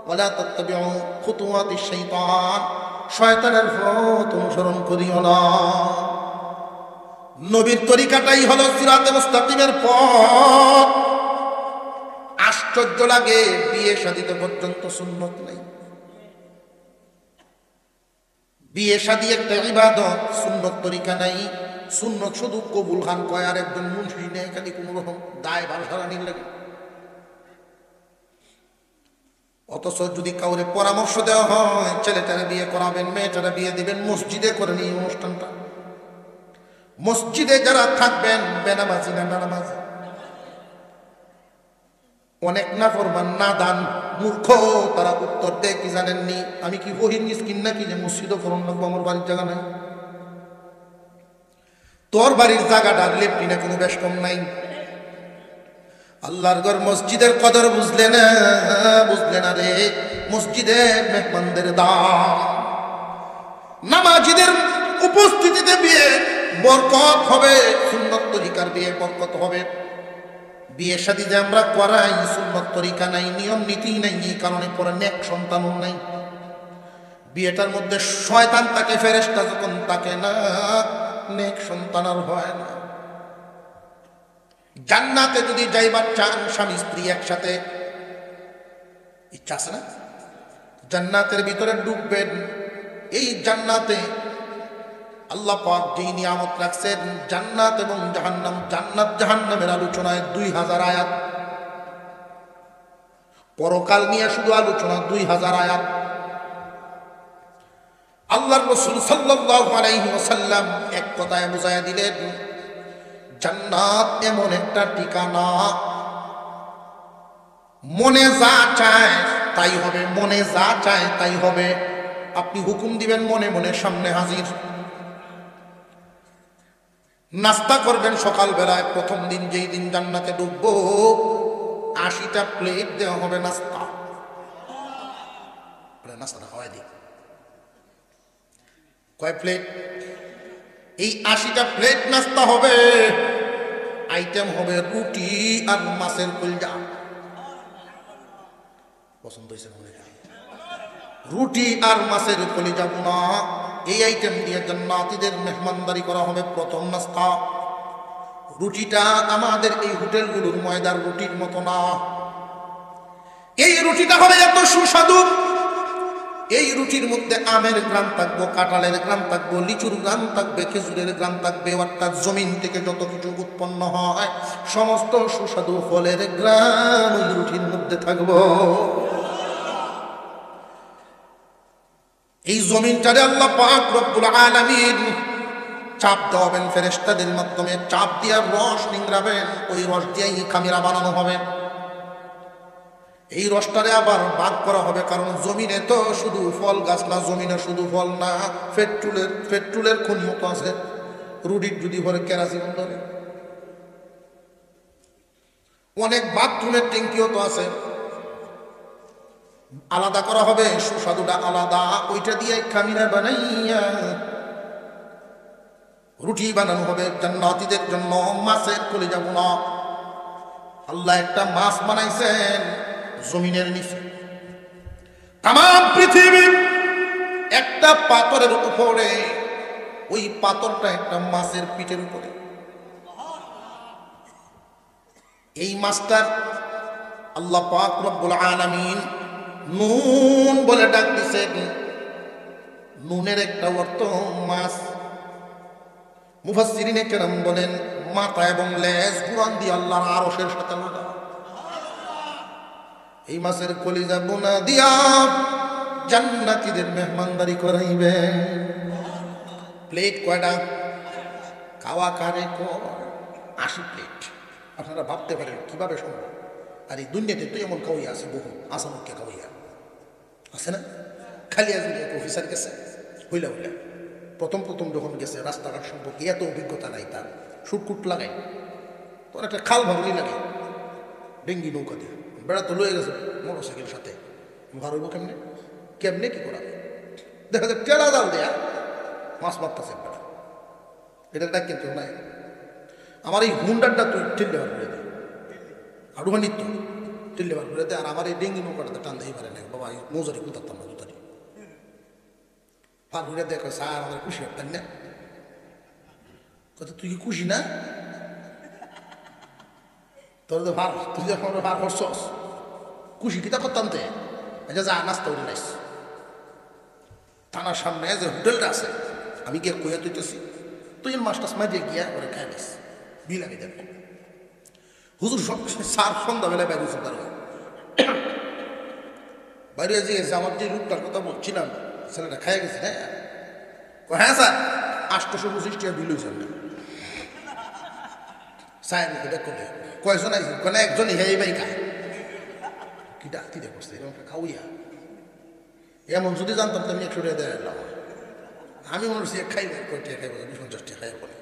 S1: ওয়ালা তাত্তাবিউ খুতুওয়াতিশ শাইতান, শয়তানের পথ অনুসরণ করিও না। নবীর তরিকাটাই হলো সিরাতে মুস্তাকিমের পথ। আশ্চর্য লাগে, বিয়ে শাদীতে পর্যন্ত সুন্নত নাই। বিয়ে শাদী একটা ইবাদত, সুন্নত তরিকা নাই। সুন্নত শুধু কবুল খান কয়, আর একজন মুন্সি নেই, খালি কোন রকম দায় ভাড়ানির লাগে। অথচ যদি কাউরে পরামর্শ দেওয়া হয়, ছেলেটারে বিয়ে করাবেন, মেয়েটারে বিয়ে দিবেন, মসজিদে করে নিই অনুষ্ঠানটা। মসজিদে যারা থাকবেন, বেনামাজি না নামাজি, অনেক নাফরমান নাদান মূর্খ, তারা উত্তর দেয় কি জানেননি? আমি কি বহির মিসকিন নাকি যে মসজিদও ফরন লাগবো? আমার বাড়ির জায়গা নাই। তোর বাড়ির জায়গাটার লেপটিনে কোনো বেশ কম নাই। আল্লাহর ঘর মসজিদের কদর বুঝলে না, বুঝলে না রে। মসজিদের মেহমানদের দাম, নামাজিদের উপস্থিতিতে বিয়ে বরকত হবে, সুন্নত তরিকার বিয়ে বরকত হবে। বিয়ে শাদী যে আমরা করাই, সুন্নত তরিকা নাই, নিয়ম নীতি নাই, এই কারণে পরে নেক সন্তানও নাই। বিয়েটার মধ্যে শয়তান তাকে, ফেরেশতা যখন তাকে না, নেক সন্তান আর হয় না। জান্নাতে যদি যাইবার চান, স্বামী স্ত্রী একসাথে, ইচ্ছা আছে না? জান্নাতের ভিতরে ঢুকবেন। এই জান্নাতে আল্লাহ পাক যেই নিয়ামত রাখছেন, জান্নাত এবং জাহান্নাম, জান্নাত জাহান্নামের আলোচনায় 2000 আয়াত, পরকাল নিয়ে শুধু আলোচনা 2000 আয়াত। আল্লাহর রাসূল সাল্লাল্লাহু আলাইহি ওয়াসাল্লাম এক কথায় বুঝাইয়া দিলেন, জান্নাত এমন একটা ঠিকানা, মনে যা চায় তাই হবে, মনে যা চায় তাই হবে। আপনি হুকুম দিবেন, মনে মনে সামনে হাজির। নাস্তা করবেন সকাল বেলায়, প্রথম দিন যেই দিন জান্নাতে ঢুকবো, 80টা প্লেট দেওয়া হবে নাস্তা। নাস্তাটা খাওয়াই দিই, কয় প্লেট? এই 80টা প্লেট নাস্তা হবে। আইটেম হবে রুটি আর মাছের কলজা। পছন্দ হয়েছে? রুটি আর মাছের কলিজা ভুনা, এই আইটেম দিয়ে জান্নাতীদের মেহমানদারি করা হবে প্রথম নাস্তা। রুটিটা আমাদের এই হোটেলগুলোর ময়দার রুটির মতো না। এই রুটিটা হবে এত সুস্বাদু। এই রুটির মধ্যে আমের গ্রাম থাকবো, কাঁঠালের গ্রাম থাকবো, লিচুর গ্রাম থাকবে, খেজুরের গ্রাম থাকবে, অর্থাৎ জমিন থেকে যত কিছু উৎপন্ন হয় সমস্ত সুস্বাদু ফলের গ্রাম ওই রুটির মধ্যে থাকবো। এই জমিনটারে আল্লাহ পাক রব্বুল আলামিন চাপ দেবেন ফেরেশতাদের মাধ্যমে, চাপ দিয়ে রস নিংড়াবেন। ওই রস দিয়েই খামিরা বানানো হবে। এই রসটারে আবার ভাগ করা হবে, কারণ জমিনে তো শুধু ফল গাছ না, জমিনে শুধু ফল না, পেট্রোলের খনিও তো আছে। রুটির যদি ভরে কেরাসিন ধরে, অনেক বাথরুমের ট্যাঙ্কিও তো আছে। আলাদা করা হবে, সুস্বাদুটা আলাদা, ওইটা দিয়ে খামিরা বানাইয়া রুটি বানানো হবে জান্নাতীদের জন্য, মাছের কলিজা বোনা। আল্লাহ একটা মাছ বানাইছেন জমিনের নিচে, তাম পৃথিবী একটা পাথরের উপরে, ওই পাথরটা একটা মাছের পিঠের উপরে। এই মাছটার আল্লাহ পাক রব্বুল আলামিন নুন বলে ডাক দিছেন। নুনের একটা অর্থ মাছ। মুফাসসিরিনে কেরাম বলেন মাথা এবং লেজ কুরআন দিয়ে আল্লাহর আরশের সাথে লাগা। এই মাছের কলিজা বোনা দিয়া জান্নাতীদের মেহমানদারি করাইবে। প্লেট কয়টা? খাওয়া কারে কর 80 প্লেট। আপনারা ভাবতে পারেন কিভাবে সম্ভব? আর এই দুনিয়াতে তো এমন কাউই আছে, বহু আসামকে কাউইয়া আছে না? খালি আজ এক অফিসার গেছে হইলা প্রথম যখন গেছে রাস্তাঘাট সম্পর্কে এত অভিজ্ঞতা নাই তার, সুটকুট লাগাই তোর একটা খাল ভাবলি লাগে ডেঙ্গি নৌকা দিয়ে বেড়া তো লয়ে গেছে মোটর সাইকেল সাথে। ভার হইব কেমনে কি করা? দেখা যায় টেলা জাল দেয়া মাছ মারতেছে বেড়া, এটার ডাক কিন্তু নাই। আমার এই হুন্ডারটা তুই টিল্লে বার করে দে, আড়ুয়া নিত্য টিল্লে বার করে দে। আর আমার এই ডেঙ্গি নৌকাটাতে টান দেই পারে না বাবা, এই মৌজারি কুতারতাম না জুতারি পার হইলে দেখো স্যার আমাদের খুশি হতেন না কত, তুই কি খুশি না? তোর তো ভার, তুই যখন ভার করছস খুশি কিতা করতাম তে যা নাস্তা উঠে নাইস। থানার সামনে যে হোটেলটা আছে আমি গিয়ে কইয়া তুইতেছি, তুই মাস্টার মাঝে গিয়া ওরা খাই নিস বিল আমি দেব। হুজুর সব সার সন্ধ্যাবেলায় বাইরে তার বাইরে যে আমার যে রূপটার কথা বলছিলাম ছেলেটা খাইয়া গেছে। হ্যাঁ স্যার 825 টাকা বিল হয়েছে না সাহেব দেখো কয়জন আইছে? কোনো একজনই হে ভাই খায় কি ডাক্তি দে করছে এরকম খাওয়াইয়া। এমন যদি জানতাম তো আমি 100 টাকা দেয় আমি মনে হচ্ছি খাইবে কয় টাকা খাইব 50 টাকা খাই বলে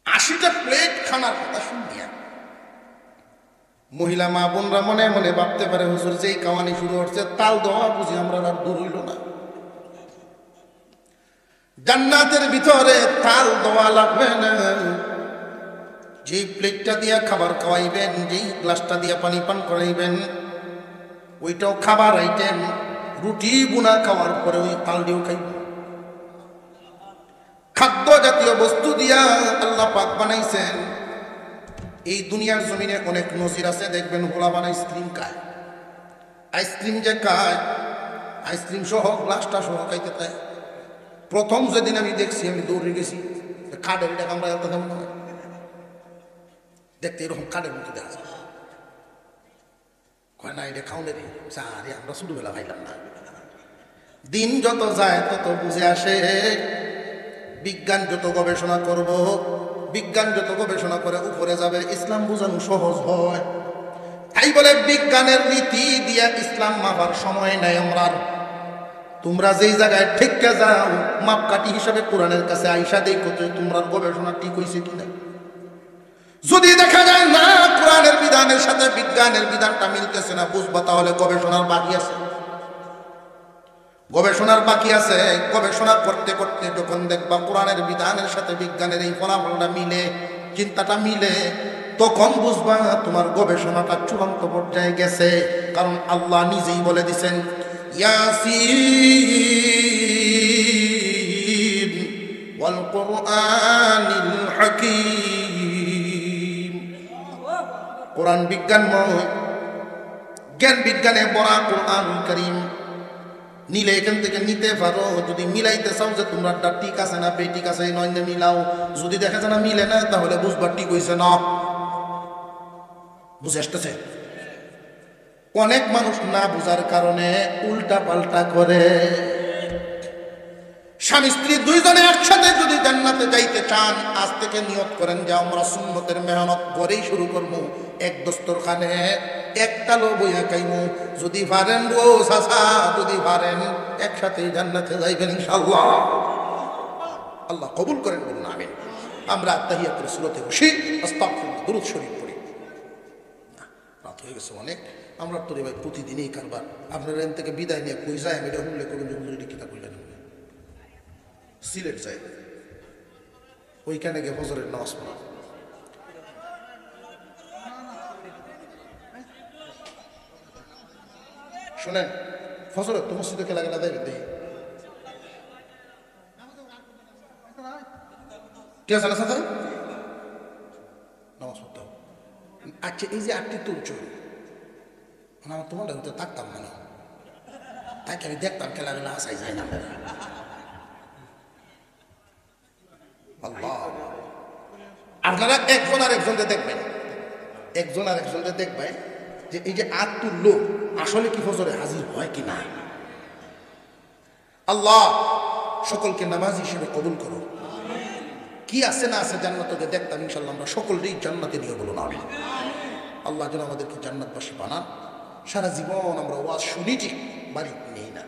S1: 80টা প্লেট খানার কথা শুনিয়া মহিলা মা বোনরা মনে মনে ভাবতে পারে হুজুর যেই কামানি শুরু হচ্ছে তাল দেওয়া বুঝি আমরা আর দূর হইল না। জান্নাতের ভিতরে তাল দেওয়া লাগবে না। যেই প্লেটটা দিয়া খাবার খাওয়াইবেন, যেই গ্লাসটা দিয়া পানি পান করাইবেন ওইটাও খাবার আইটেম। রুটি বুনা খাওয়ার পরে ওই তাল দিয়েও খাইব। খাদ্য জাতীয় বস্তু দিয়া আল্লাহ পাক বানাইছেন। এই দুনিয়ার জমিনে অনেক নজির আছে, দেখবেন গোলাবান আইসক্রিম খায়। আইসক্রিম যে খায় আইসক্রিম সহ গ্লাসটা সহ খাইতে চায়। প্রথম যেদিন আমি দেখছি আমি দৌড়ে গেছি, কাঠের এটা আমরা এত কেমন হয় দেখতে, এরকম কাঠের মতো দেখা যায়। কয় না এটা খাওনে রে আরে আমরা ছোটবেলা খাইলাম না। দিন যত যায় তত বুঝে আসে। বিজ্ঞান যত গবেষণা করব, বিজ্ঞান যত গবেষণা করে উপরে যাবে, ইসলাম বোঝানো সহজ হয়। তাই বলে বিজ্ঞানের নীতি দিয়া ইসলাম মাপার সময় নাই আমরা। তোমরা যেই জায়গায় ঠিককে যাও মাপকাঠি হিসাবে কোরআনের কাছে আইসা দেখো যে তোমরা গবেষণা ঠিক হয়েছে কিনা। যদি দেখা যায় না কোরআনের বিধানের সাথে বিজ্ঞানের বিধানটা মিলতেছে না, বুঝবা তাহলে গবেষণার বাকি আছে। গবেষণার বাকি আছে। গবেষণা করতে করতে যখন দেখবা কোরআনের বিধানের সাথে বিজ্ঞানের এই ফলাফলটা মিলে, চিন্তাটা মিলে, তখন বুঝবা তোমার গবেষণাটা চূড়ান্ত পর্যায়ে গেছে। কারণ আল্লাহ নিজেই বলে দিছেন ইয়াসিন ওয়াল কুরআনিল হাকীম। কোরআন বিজ্ঞানময়, জ্ঞান বিজ্ঞানে ভরা কোরআনুল কারীম নিলে এখান থেকে নিতে পারো। যদি মিলাইতে চাও যে তোমরা ঠিক আছে না বেঠিক আছে নয় মিলাও। যদি দেখা যায় না মিলে না তাহলে বুঝবার ঠিক হয়েছে না। বুঝে আসতেছে? অনেক মানুষ না বুঝার কারণে উল্টা পাল্টা করে। স্বামী স্ত্রী দুইজনে একসাথে যদি জান্নাতে যাইতে চান, আজ থেকে নিয়ত করেন যে আমরা সুন্নতের মেহনত করেই শুরু করবো। এক দস্তরখানে একটা লো বইয়া খাইমু। যদি পারেন গো চাচা, যদি পারেন একসাথেই জান্নাতে যাইবেন ইনশাআল্লাহ। আল্লাহ কবুল করেন, বলুন আমিন। আমরা তাহিয়াতুল সুরতে বসি, আস্তাগফিরুল্লাহ, দুরূদ শরীফ পড়ি। রাত হয়ে গেছে অনেক। আমরা তো রে ভাই প্রতিদিনই কারবার। আপনারা এখান থেকে বিদায় নিয়ে কই যায় আমি এটা উল্লেখ করুন যে হুজুরি কিতাব বললেন সিলেট যায়। ওইখানে গিয়ে ফজরের নামাজ পড়া। শোনেন, ফজরের তো মসজিদে খেলা গেলা দেয় দেখি, ঠিক আছে না সাথে নামাজ পড়তে হবে। আচ্ছা, এই যে আটটি তুলছো, আমার তোমার থাকতাম না, তাই আমি দেখতাম খেলা গেলা আসাই যায় না। আল্লাহ, আপনারা একজন আর একজনকে দেখবেন, একজন আর একজনকে দেখবেন যে এই যে আট তুললো আসলে কি ফজরে হাজির হয় কি না। আল্লাহ সকলকে নামাজ হিসেবে কবুল করো। কি আছে না আছে জান্নাতকে দেখতাম ইনশাল্লাহ, আমরা সকলেই জান্নাতে নিয়ে বলুন আমি। আল্লাহ যেন আমাদেরকে জান্নাতবাসী বানান। সারা জীবন আমরা ওয়াজ শুনি ঠিক, বাড়ি নেই না।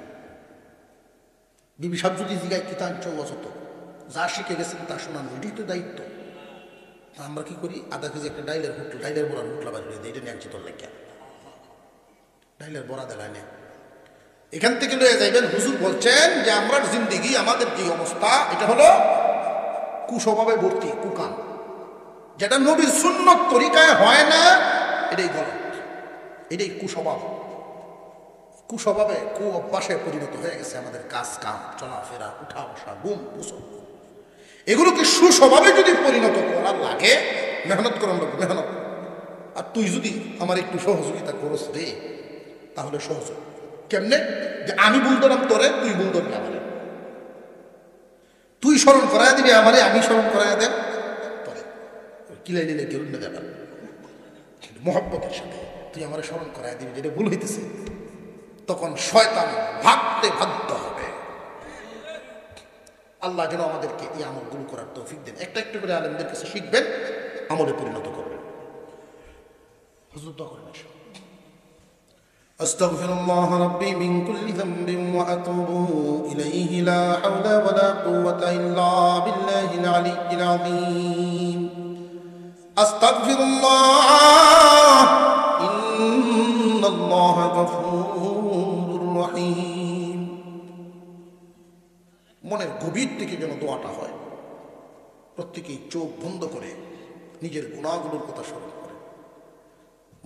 S1: বিবি সাহেব যদি জিগায় কি তার ওয়াজ হতো, যা শিখে গেছেন তা শোনানো, এটাই তো দায়িত্ব। আমরা কি করি, আধা কেজি একটা ডাইলের হুটলা, ডাইলের বড়া হুটলা বাড়ি দিই, এটা নিয়ে আনছি তোর লেখা, ডাইলের বড়া দেয় না। এখান থেকে লয়ে যাইবেন, হুজুর বলছেন যে আমরা জিন্দিগি, আমাদের যে অবস্থা, এটা হলো কুস্বভাবে ভর্তি, কুকাম, যেটা নবীর সুন্নত তরিকায় হয় না, এটাই গলত, এটাই কুস্বভাব। কুস্বভাবে, কু অভ্যাসে পরিণত হয়ে গেছে আমাদের কাজ কাম, চলাফেরা, উঠা বসা, ঘুম, গোসল। এগুলোকে সুস্বভাবে যদি পরিণত করার লাগে, মেহনত করার লোক মেহনত। আর তুই যদি আমার একটু সহযোগিতা করস রে, তাহলে সহজ। কেমনে? যে আমি ভুল ধরলাম তোরে, তুই ভুল ধরবি আমারে, তুই স্মরণ করাই দিবি আমারে, আমি স্মরণ করাই দেব তোরে, কিলাই দিলে কেউ না দেবেন মোহব্বতের সাথে তুই আমার স্মরণ করাই দিবি যেটা ভুল হইতেছে। তখন শয়তান ভাবতে বাধ্য হবে। আল্লাহ যেন আমাদেরকে এই আমলগুলো করার তৌফিক দেন। একটা একটা করে আলেমদের কাছে শিখবেন, আমলে পরিণত করবেন। হুজুর দোয়া করেন। আস্তাগফিরুল্লাহ রাব্বি মিন কুল্লি যামবিন ওয়া আতুবু ইলাইহি লা হাওলা ওয়া লা কুওয়াতা ইল্লা বিল্লাহিল আলিয়্যিল আযীম। আস্তাগফিরুল্লাহ ইন্নাল্লাহা গফুরুর রহিম। মনের গভীর থেকে যেন দোয়াটা হয়। প্রত্যেকেই চোখ বন্ধ করে নিজের গুনাহগুলোর কথা স্মরণ করে।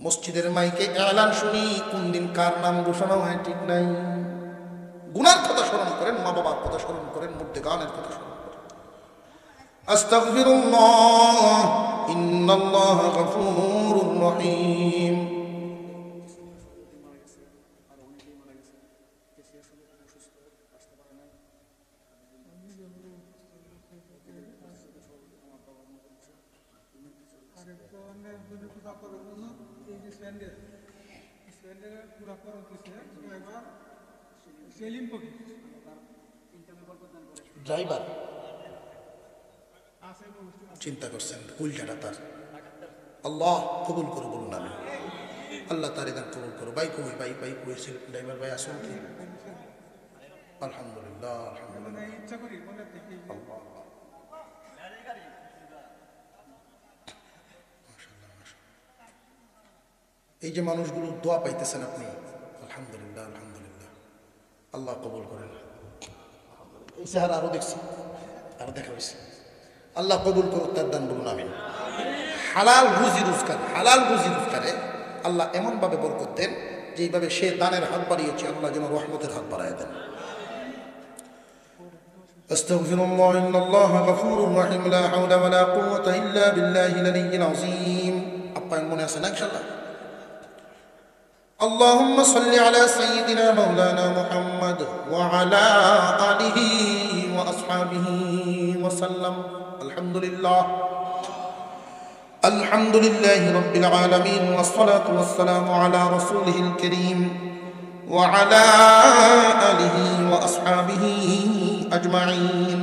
S1: মসজিদের মাইকে এলান শুনি, কোন দিন কার নাম ঘোষণা হয় ঠিক নাই। গুনার কথা স্মরণ করেন, মা বাবার কথা স্মরণ করেন, মুর্দেগানের কথা স্মরণ করেন। আস্তাগফিরুল্লাহ ইন্নাল্লাহা গফুরুর রহিম। ড্রাইভার চিন্তা করছেন উল্টাটা তার, আল্লাহ কবুল করো বলুন আমি, আল্লাহ তার এদান কবুল করো। বাইক কই, বাইক বাইক কইছিল ড্রাইভার ভাই আসুন কি? আলহামদুলিল্লাহ আলহামদুলিল্লাহ। এই যে মানুষগুলো দোয়া পাইতেছেন আপনি, আলহামদুলিল্লাহ আলহামদুলিল্লাহ, আল্লাহ কবুল করেন। এই চেহারা আরো দেখছি, আরো দেখা হয়েছে, আল্লাহ কবুল করো তার দান বলুন আমিন। হালাল রুজি রোজগার, হালাল রুজি রোজগারে আল্লাহ এমন ভাবে বরকত দেন যে এইভাবে সে দানের হাত বাড়িয়েছে, আল্লাহ যেন রহমতের হাত বাড়ায় দেন। আস্তাগফিরুল্লাহ ইন্নাল্লাহা গফুরুর রহিম লা হাওলা ওয়া লা কুওয়াতা ইল্লা বিল্লাহিল আলিয়্যিল আযীম। আপ্যায়ন মনে আছে না ইনশাআল্লাহ? اللهم صل على سيدنا مولانا محمد وعلى آله وأصحابه وسلم. الحمد لله الحمد لله رب العالمين، والصلاة والسلام على رسوله الكريم وعلى آله وأصحابه أجمعين.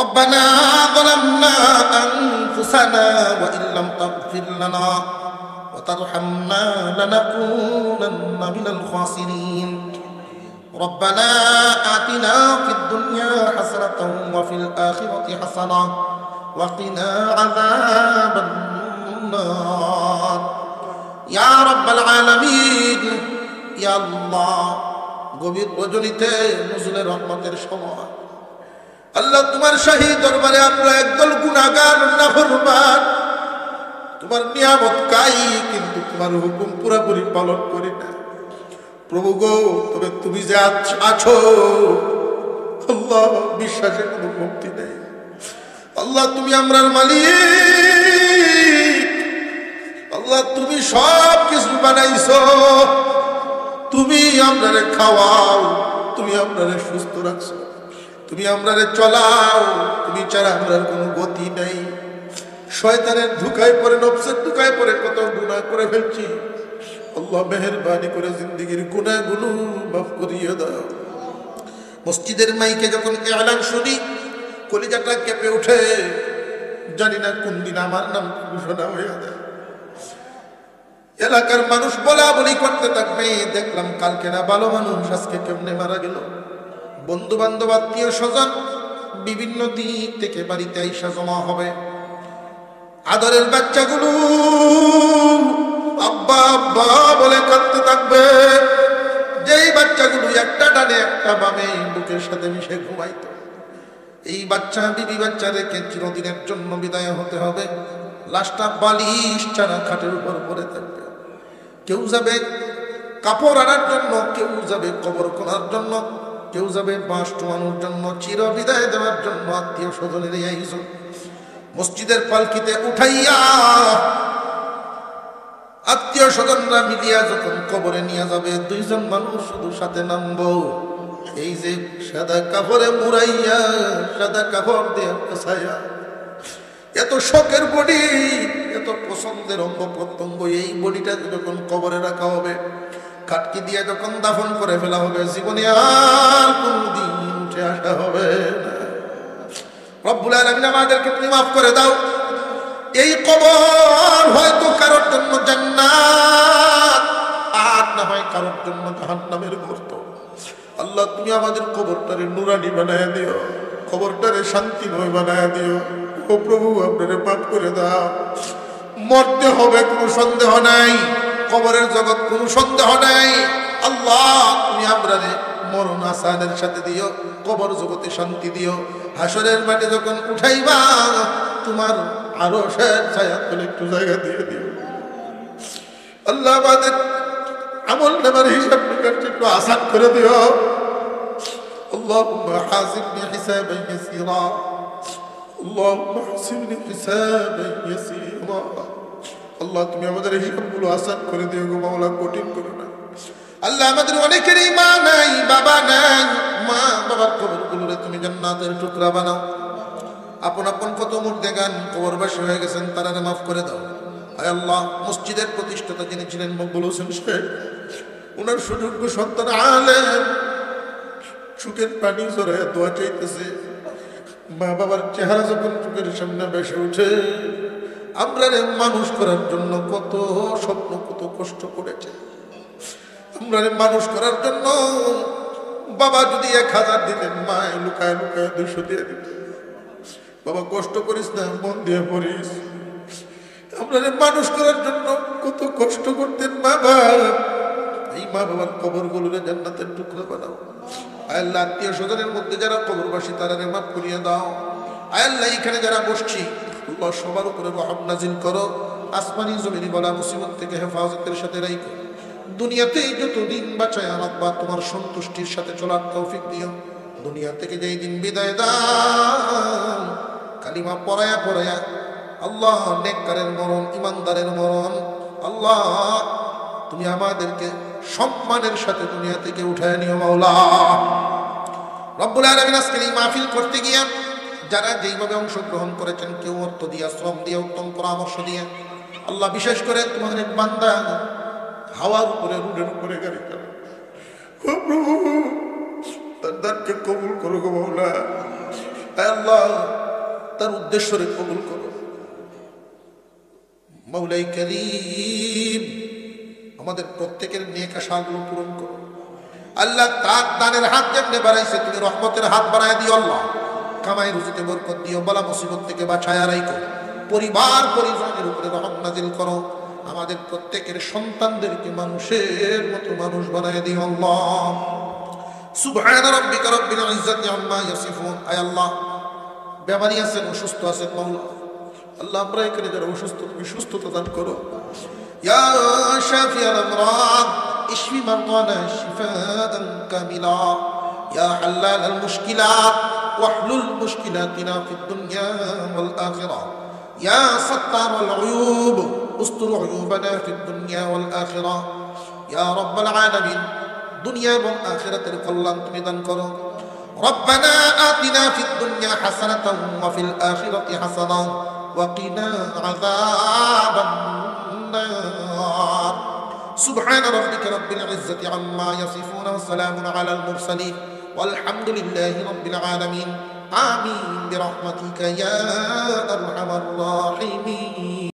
S1: ربنا ظلمنا أنفسنا وإن لم تغفر لنا وترحمنا لنكونن من الخاسرين. ربنا آتنا في الدنيا حسنة وفي الآخرة حسنة وقنا عذاب النار يا رب العالمين. يا الله, গভীর রজনীতে নজরুলের রহমতের সময় আল্লাহ তোমার শাহী দরবারে আমরা একদল গুনাহগার নাফরমান, তোমার নিয়ামত খাই কিন্তু তোমার হুকুম পুরোপুরি পালন করি না প্রভু গো। তবে তুমি যে আছো আল্লাহ, বিশ্বাসে কোনো মুক্তি নেই। আল্লাহ তুমি আমরার মালিক, আল্লাহ তুমি সব কিছু বানাইছো, তুমি আমরারে খাওয়াও, তুমি আমরারে সুস্থ রাখছো, তুমি আমরারে চলাও, তুমি ছাড়া আমরার কোনো গতি নেই। শয়তানের ধোঁকায় পড়ে, নফসের ধোঁকায় পড়ে কত গুনাহ করে ফেলছি। আল্লাহ মেহেরবানি করে জিন্দেগির গুনাহগুলো মাফ করিয়ে দাও। মসজিদের মাইকে যখন এলান শুনি কলিজাটা কেঁপে ওঠে, জানি না কোন দিন আমার নাম ঘোষণা হয়ে যায়। এলাকার মানুষ বলা বলি করতে থাকবে, দেখলাম কালকে না ভালো মানুষ আজকে কেমনে মারা গেল। বন্ধু বান্ধব আত্মীয় স্বজন বিভিন্ন দিক থেকে বাড়িতে আইসা জমা হবে। আদরের বাচ্চাগুলো আব্বা আব্বা বলে কাঁদতে থাকবে। যেই বাচ্চাগুলো একটা ডানে একটা বামে বুকের সাথে মিশে ঘুমাইতো, এই বাচ্চা বিবি বাচ্চা রেখে চিরদিনের জন্য বিদায় হতে হবে। লাশটা বালিশ ছাড়া খাটের উপর পড়ে থাকবে। কেউ যাবে কাপড় আনার জন্য, কেউ যাবে কবর খোলার জন্য, কেউ যাবে বাঁশ টোয়ানোর জন্য, চির বিদায় দেওয়ার জন্য আত্মীয় স্বজনের এই আয়োজন। মসজিদের পালকিতে উঠাইয়া আত্মীয় স্বজনরা মিলিয়া যখন কবরে নিয়ে যাবে, দুইজন মানুষ শুধু সাথে নামবো। এই যে সাদা কাপড়ে মুড়াইয়া, সাদা কাপড় দিয়ে পেছাইয়া, এত শখের বডি, এত পছন্দের অঙ্গ প্রত্যঙ্গ, এই বডিটা যখন কবরে রাখা হবে, কাটকি দিয়ে যখন দাফন করে ফেলা হবে, জীবনে আর কোনদিন উঠে আসা হবে না। রব্বুল আলামিন আমাদেরকে তুমি মাফ করে দাও। এই কবর হয়তো কারোর জন্য জান্নাত, আর না হয় কারোর জন্য জাহান্নামের গর্ত। আল্লাহ তুমি আমাদের কবরটারে নুরানি বানায় দিও, কবরটারে শান্তিময় বানায় দিও। ও প্রভু আপনারে মাফ করে দাও। মরতে হবে কোনো সন্দেহ নাই, কবরের জগৎ কোনো সন্দেহ নাই। আল্লাহ তুমি আমরারে মরণ আসানের সাথে দিও, কবর জগতে শান্তি দিও। হাসরের মাঠে যখন উঠাইবা তোমার আরো ছায়া তলে একটু জায়গা দিয়ে দিও। আল্লাহ আমাদের আমল নামার হিসাব নিকাশ একটু আসান করে দিও। আল্লাহুম্মা হাসিবনি হিসাবান ইয়াসীরা, আল্লাহুম্মা হাসিবনি হিসাবান ইয়াসীরা। আল্লাহ তুমি আমাদের হিসাবগুলো আসান করে দিও গো মাওলা, কঠিন করো না। আল্লাহ আমাদের অনেকেরই মা নাই, বাবা নাই, মা বাবার কবরগুলোরে তুমি জান্নাতের টুকরা বানাও। আপন আপন কত মুর্দেগান কবরবাসী হয়ে গেছেন, তারারে মাফ করে দাও। আয় আল্লাহ মসজিদের প্রতিষ্ঠাতা যিনি ছিলেন মকবুল হোসেন সাহেব, ওনার সুযোগ্য সন্তান আলেম চোখের পানি ঝরায় দোয়া চাইতেছে। মা বাবার চেহারা যখন চোখের সামনে ভেসে উঠে, আমরা মানুষ করার জন্য কত স্বপ্ন, কত কষ্ট করেছে। আমরা মানুষ করার জন্য বাবা যদি 1000 দিতেন, মায় লুকায় লুকায় 200 দিয়ে দিত। বাবা কষ্ট করিস না, মন দিয়ে পড়িস। আমরা মানুষ করার জন্য কত কষ্ট করতেন বাবা। এই মা বাবার কবরগুলোরে জান্নাতের টুকরা বানাও। আয় আল্লাহ আত্মীয় স্বজনের মধ্যে যারা কবরবাসী তারারে মাফ করিয়ে দাও। আয় আল্লাহ এখানে যারা বসছি আল্লাহ সবার উপরে রহম নাজিল করো। আসমানি জমিনি বলা মুসিবত থেকে হেফাজতের সাথে রাখো। দুনিয়াতে যতদিন বাঁচায় রাখবা তোমার সন্তুষ্টির সাথে চলার তৌফিক দিও। দুনিয়া থেকে যেই দিন বিদায় দাও, কালিমা পড়ায়া পড়ায়া আল্লাহ নেককারের মরণ, ইমানদারের মরণ। আল্লাহ তুমি আমাদেরকে সম্মানের সাথে দুনিয়া থেকে উঠায় নিও মাওলা। রব্বুল আলামিন আজকের এই মাহফিল করতে গিয়া যারা যেইভাবে অংশগ্রহণ করেছেন, কেউ অর্থ দিয়া, শ্রম দিয়া, উত্তম পরামর্শ দিয়ে, আল্লাহ বিশেষ করে তোমাদের বান্দা হাওয়ার উপরে, রোডের উপরে গাড়ি চালায়, প্রভু তার দানকে কবুল করো গো মাওলা। আল্লাহ তার উদ্দেশ্যরে কবুল করো মাওলাই কারীম। আমাদের প্রত্যেকের নেক আশাগুলো পূরণ করো আল্লাহ। তার দানের হাত যেমনি বাড়াইছে তুমি রহমতের হাত বাড়ায় দিও আল্লাহ। কামাই রুজিতে বরকত দিও, বালা মুসিবত থেকে বাঁচায়া রাখো। পরিবার পরিজনের উপরে রহম নাজিল করো। আমাদের প্রত্যেকের সন্তানদেরকে মানুষের মতো মানুষ বানায় দিও আল্লাহ। সুবহান রাব্বিকা রাব্বিল ইজ্জাতি আম্মা ইয়াসিফুন। আয় আল্লাহ বেমারি আছেন, অসুস্থ আছেন মাওলা আল্লাহ, আমরা এখানে যারা অসুস্থ, তুমি সুস্থতা দান করো। ইয়া শাফিয়াল আমরাদ ইশফি মারদানা শিফাআন কামিলা, ইয়া হাল্লাল মুশকিলাত ওয়াহলুল মুশকিলাতিনা ফিদ দুনিয়া ওয়াল আখিরা, ইয়া সাত্তারুল উয়ুব উস্তুর উয়ুবানা ফিদ দুনিয়া ওয়াল আখিরা, ইয়া রাব্বাল আলামিন। দুনিয়া এবং আখিরাতের কল্যাণ তুমি দান করো। রব্বানা আতিনা ফিদ দুনিয়া হাসানাতাও ওয়া ফিল আখিরাতি হাসানাও ওয়া কিনা আযাবান নার। সুবহানা রাব্বিকা রাব্বিল ইজ্জাতি আম্মা ইয়াসিফুন ওয়া সালামুন আলাল মুরসালিন ওয়ালহামদুলিল্লাহি রাব্বিল আলামিন। আমিন বিরহমাতিকা ইয়া আরহামার রাহিমিন।